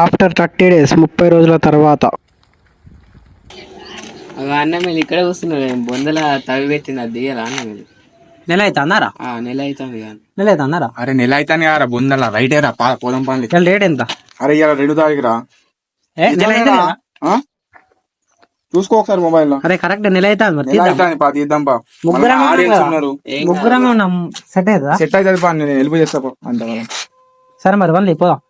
After 30 days 30 రోజుల తర్వాత అన్న మీరు ఇక్కడే వస్తున్నారు బొందల తవి పెట్టింది అది దిగరా అన్న మీరు నెల అయితే అన్నారా? నెల అవుతుంది కానీ నెల అయితే అన్నారా? అరే నెల అయితే రా బొందల రైటే రా పోదాం పని. ఇలా రేట్ ఎంత? అరే ఇలా 2 తారీఖు రా. నెల అయితే చూసుకో ఒకసారి మొబైల్ లో. అరే కరెక్ట్ నెల అయితే తీద్దాం పా. ముగ్గురమే ఉన్నాం. సెట్ అవుతుందా? సెట్ అవుతుంది పా, నేను హెల్ప్ చేస్తా పా అంత. సరే మరి వన్ పోదాం.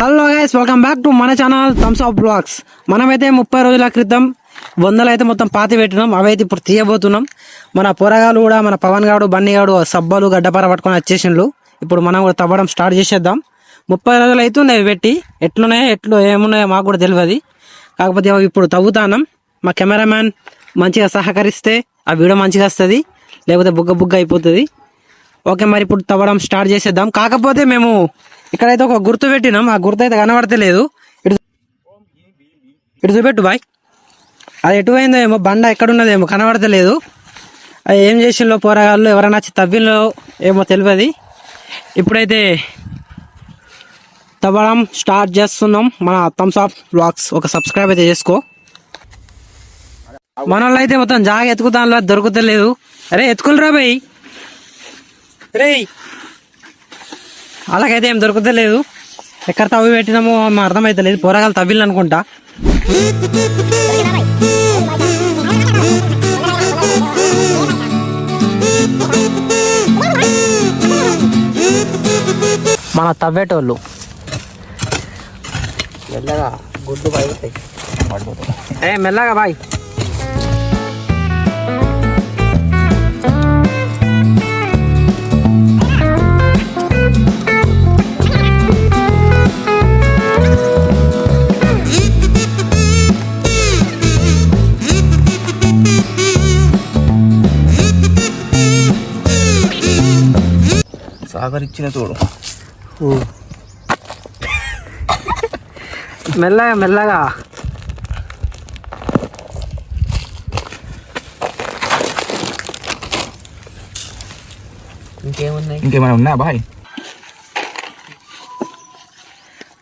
Hello guys, welcome back to మన ఛానల్ థమ్స్ అప్ బ్లాగ్స్. మనమైతే 30 రోజుల క్రితం వందలు అయితే మొత్తం పాతి పెట్టినాం. అవైతే ఇప్పుడు తీయబోతున్నాం. మన పోరగాలు కూడా, మన పవన్ గాడు, బన్నీ గాడు సబ్బలు గడ్డపార పట్టుకొని వచ్చేసిండ్రు. ఇప్పుడు మనం కూడా తవ్వడం స్టార్ట్ చేసేద్దాం. 30 రోజులు అవుతుంది పెట్టి. ఎట్లున్నాయో ఏమున్నాయో మాకు కూడా తెలియదు. కాకపోతే ఇప్పుడు తవ్వుతానం. మా కెమెరామ్యాన్ మంచిగా సహకరిస్తే ఆ వీడియో మంచిగా వస్తుంది, లేకపోతే బుగ్గ అయిపోతుంది. ఓకే, మరి ఇప్పుడు తవ్వడం స్టార్ట్ చేసేద్దాం. కాకపోతే మేము ఇక్కడైతే ఒక గుర్తు పెట్టినాం. ఆ గుర్తు అయితే కనబడతలేదు. ఇటు చూపెట్టు బాయ్. అది ఎటు పోయిందో ఏమో, బండ ఎక్కడున్నదేమో కనబడతలేదు. అది ఏం చేసిందో పోరగాళ్ళు, ఎవరైనా వచ్చి తవ్విలో ఏమో తెలియదు. ఇప్పుడైతే తవ్వడం స్టార్ట్ చేస్తున్నాం. మన థమ్స్ అప్ బ్లాగ్స్ ఒక సబ్స్క్రైబ్ అయితే చేసుకో. మన వాళ్ళు అయితే మొత్తం జాగ ఎత్తుకుతాను, దొరుకుతలేదు. అరే ఎత్తుకులరా బాయ్. రే అలాగైతే ఏం దొరుకుతలేదు. ఎక్కడ తవ్వి పెట్టినామో అర్థమైతలేదు. పోరగాలు తవ్విళ్ళు అనుకుంటా. మన తవ్వేటోళ్ళు మెల్లగా గుడ్డు పడిపోతాయి. మెల్లగా బాయ్. సాగర్ ఇచ్చిన తోడు మెల్లగా ఇంకేమైనా ఉన్నా బాయ్?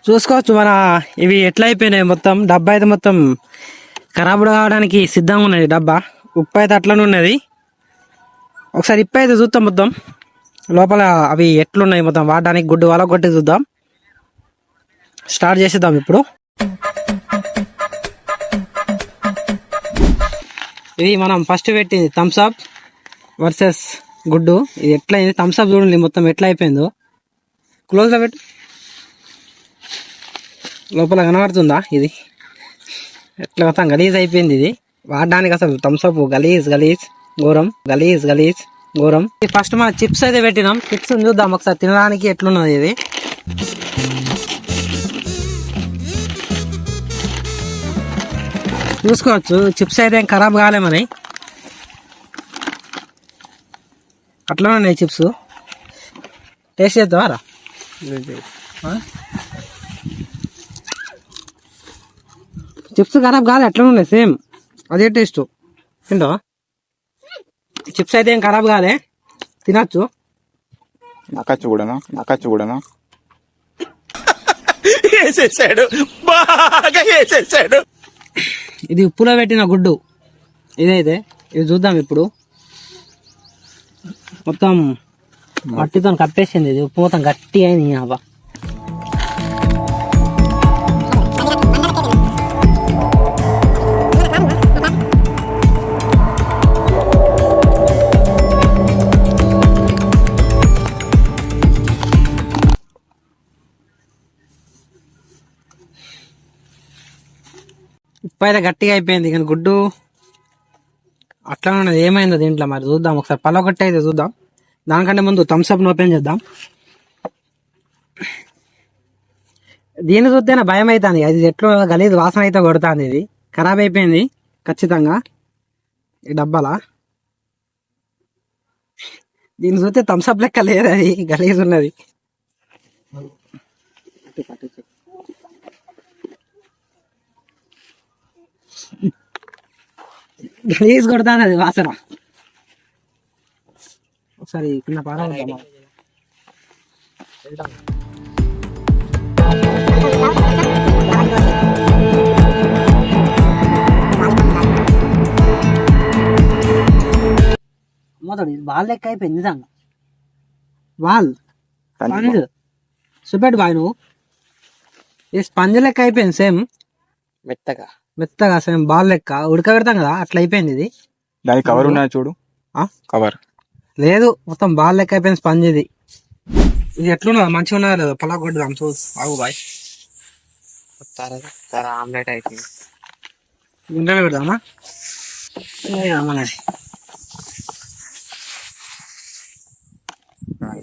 చూసుకోవచ్చు. మన ఇవి ఎట్లా అయిపోయినాయి. మొత్తం డబ్బా అయితే మొత్తం ఖరాబు కావడానికి సిద్ధంగా ఉన్నది. డబ్బా ఉప్పు అయితే అట్లనే ఉన్నది. ఒకసారి ఇప్పు అయితే చూద్దాం మొత్తం లోపల అవి ఎట్లున్నాయి. మొత్తం వాడడానికి గుడ్డు వాళ్ళ కొట్టి చూద్దాం. స్టార్ట్ చేసేద్దాం ఇప్పుడు. ఇది మనం ఫస్ట్ పెట్టింది థమ్స్ అప్ వర్సెస్ గుడ్డు. ఇది ఎట్లయింది థమ్స్ అప్ చూడండి మొత్తం ఎట్లా అయిపోయిందో. క్లోజ్లో పెట్టు. లోపల కనబడుతుందా? ఇది ఎట్లా మొత్తం గలీజ్ అయిపోయింది. ఇది వాడడానికి అసలు థమ్స్ అప్ గలీజ్ ఘోరం. ఫస్ట్ మన చిప్స్ అయితే పెట్టినాం. చిప్స్ చూద్దాం ఒకసారి తినడానికి ఎట్లున్నది. ఇది చూసుకోవచ్చు. చిప్స్ అయితే ఏం ఖరాబ్ కాలే మరి, అట్లనే ఉన్నాయి చిప్స్. టేస్ట్ చేద్దామారా? చిప్స్ ఖరాబ్ కాలే, అట్లనే ఉన్నాయి సేమ్ అదే టేస్ట్. తింటావా? చిప్స్ అయితే ఏం ఖరాబ్ కాలే, తినచ్చు. నాకచ్చు కూడానా ఇది ఉప్పులో పెట్టిన గుడ్డు. ఇదైతే ఇది చూద్దాం ఇప్పుడు. మొత్తం మట్టితో కప్పేసింది. ఇది ఉప్పు మొత్తం గట్టి అయింది. అబ్బా ఉప్పు అయితే గట్టిగా అయిపోయింది. కానీ గుడ్డు అట్లా ఉన్నది. ఏమైందో దీంట్లో మరి చూద్దాం ఒకసారి. పలగొట్టి అయితే చూద్దాం. దానికంటే ముందు థమ్స్ అప్ ఓపెన్ చేద్దాం. దీన్ని చూస్తేనే భయం అవుతుంది. అది ఎట్లా గలీజ్ వాసన అయితే కొడుతుంది. ఇది ఖరాబ్ అయిపోయింది ఖచ్చితంగా ఈ డబ్బాలా. దీన్ని చూస్తే థమ్స్ అప్ లెక్క లేదు, అది గలీజ్ ఉన్నది. గలీజ్ కొడతాను అది వాసన. ఒకసారి కింద పారా మొదటి బాల్ లెక్క అయిపోయింది నిజంగా. బాల్ స్పంజ్ చూపెట్టు బాయ్ నువ్వు. ఈ స్పంజ్ లెక్క అయిపోయింది సేమ్ మెత్తగా సేమ్ బాల్ లెక్క ఉడకబెడతాం కదా అట్లా అయిపోయింది ఇది. దాని కవర్ ఉన్నది చూడు. కవర్ లేదు మొత్తం బాల్ లెక్క అయిపోయింది స్పంజ్ ఇది. ఇది ఎట్లున్నదా మంచిగా ఉన్నదా లేదా పలా కొట్టుదాం చూ ఆగు బాయ్. ఆమ్లెట్ అయిపోయింది. గుండెలో పెడదామా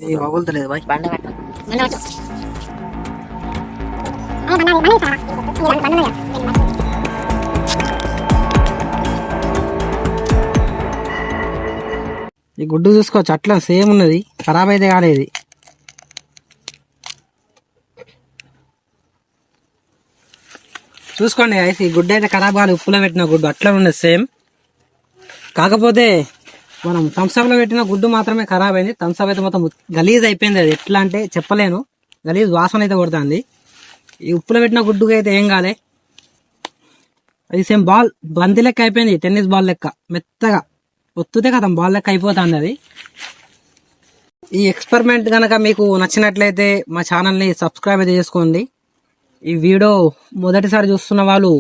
ఇది వగులుతలేదు బాయ్. ఈ గుడ్డు చూసుకోవచ్చు అట్లా సేమ్ ఉన్నది, ఖరాబ్ అయితే కాలేదు. చూసుకోండి ఐస్, ఈ గుడ్డు అయితే ఖరాబ్ కాలేదు, ఉప్పులో పెట్టిన గుడ్డు అట్లా ఉన్నది సేమ్. కాకపోతే మనం థమ్స్అప్లో పెట్టిన గుడ్డు మాత్రమే ఖరాబ్ అయింది. థమ్స్అప్ అయితే మొత్తం గలీజ్ అయిపోయింది. అది ఎట్లా అంటే చెప్పలేను, గలీజ్ వాసన అయితే కొడుతుంది. ఈ ఉప్పులో పెట్టిన గుడ్డుగా అయితే ఏం కాలే. అది సేమ్ బాల్ బంతి లెక్క అయిపోయింది, టెన్నిస్ బాల్ లెక్క మెత్తగా ఒత్తుతే కదా బాల్ లెక్క అయిపోతుంది అది. ఈ ఎక్స్పెరిమెంట్ కనుక మీకు నచ్చినట్లయితే మా ఛానల్ని సబ్స్క్రైబ్ అయితే చేసుకోండి. ఈ వీడియో మొదటిసారి చూస్తున్న వాళ్ళు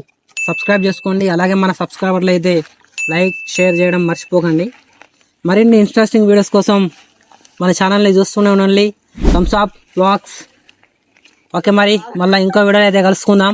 సబ్స్క్రైబ్ చేసుకోండి. అలాగే మన సబ్స్క్రైబర్లు అయితే లైక్ షేర్ చేయడం మర్చిపోకండి. మరిన్ని ఇంట్రెస్టింగ్ వీడియోస్ కోసం మన ఛానల్ని చూస్తూనే ఉండండి. Thums up blogs. ఓకే మరి మళ్ళీ ఇంకో వీడియో అయితే కలుసుకుందాం.